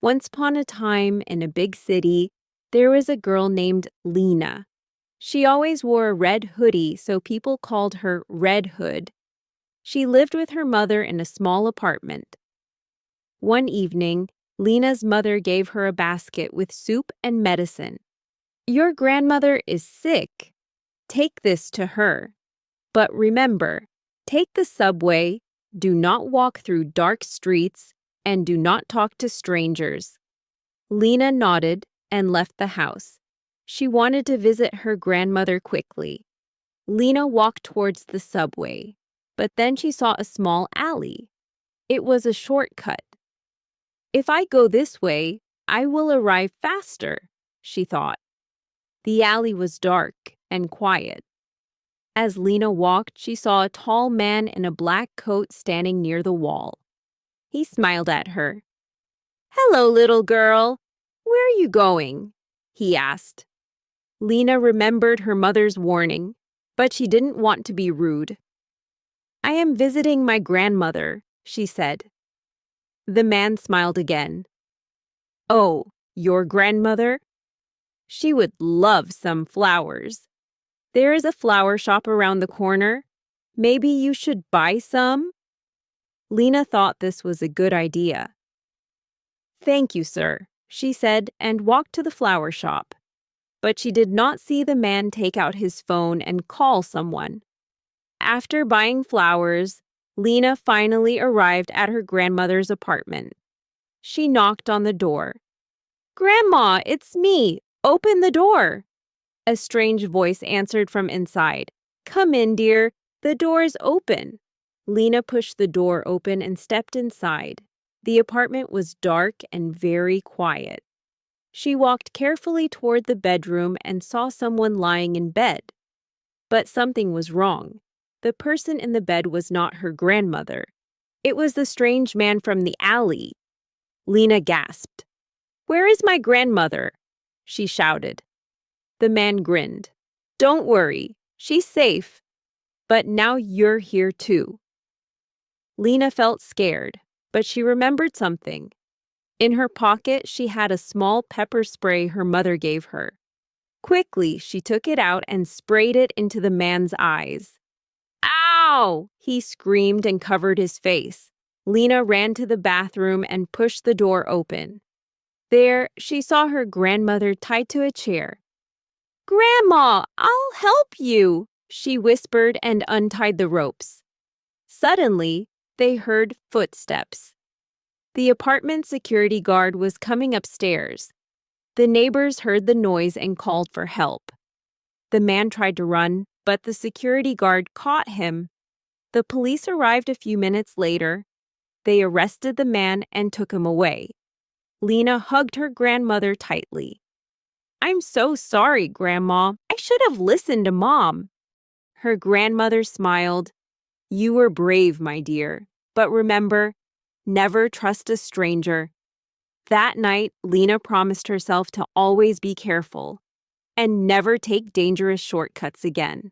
Once upon a time, in a big city, there was a girl named Lena. She always wore a red hoodie, so people called her Red Hood. She lived with her mother in a small apartment. One evening, Lena's mother gave her a basket with soup and medicine. "Your grandmother is sick. Take this to her. But remember, take the subway, do not walk through dark streets, and do not talk to strangers." Lena nodded and left the house. She wanted to visit her grandmother quickly. Lena walked towards the subway, but then she saw a small alley. It was a shortcut. "If I go this way, I will arrive faster," she thought. The alley was dark and quiet. As Lena walked, she saw a tall man in a black coat standing near the wall. He smiled at her. "Hello, little girl. Where are you going?" he asked. Lena remembered her mother's warning, but she didn't want to be rude. "I am visiting my grandmother," she said. The man smiled again. "Oh, your grandmother? She would love some flowers. There is a flower shop around the corner. Maybe you should buy some?" Lena thought this was a good idea. "Thank you, sir," she said and walked to the flower shop. But she did not see the man take out his phone and call someone. After buying flowers, Lena finally arrived at her grandmother's apartment. She knocked on the door. "Grandma, it's me. Open the door." A strange voice answered from inside. "Come in, dear. The door is open." Lena pushed the door open and stepped inside. The apartment was dark and very quiet. She walked carefully toward the bedroom and saw someone lying in bed. But something was wrong. The person in the bed was not her grandmother. It was the strange man from the alley. Lena gasped. "Where is my grandmother?" she shouted. The man grinned. "Don't worry, she's safe. But now you're here too." Lena felt scared, but she remembered something. In her pocket, she had a small pepper spray her mother gave her. Quickly, she took it out and sprayed it into the man's eyes. "Ow!" he screamed and covered his face. Lena ran to the bathroom and pushed the door open. There, she saw her grandmother tied to a chair. "Grandma, I'll help you," she whispered and untied the ropes. Suddenly, they heard footsteps. The apartment security guard was coming upstairs. The neighbors heard the noise and called for help. The man tried to run, but the security guard caught him. The police arrived a few minutes later. They arrested the man and took him away. Lena hugged her grandmother tightly. "I'm so sorry, Grandma. I should have listened to Mom." Her grandmother smiled. "You were brave, my dear. But remember, never trust a stranger." That night, Lena promised herself to always be careful and never take dangerous shortcuts again.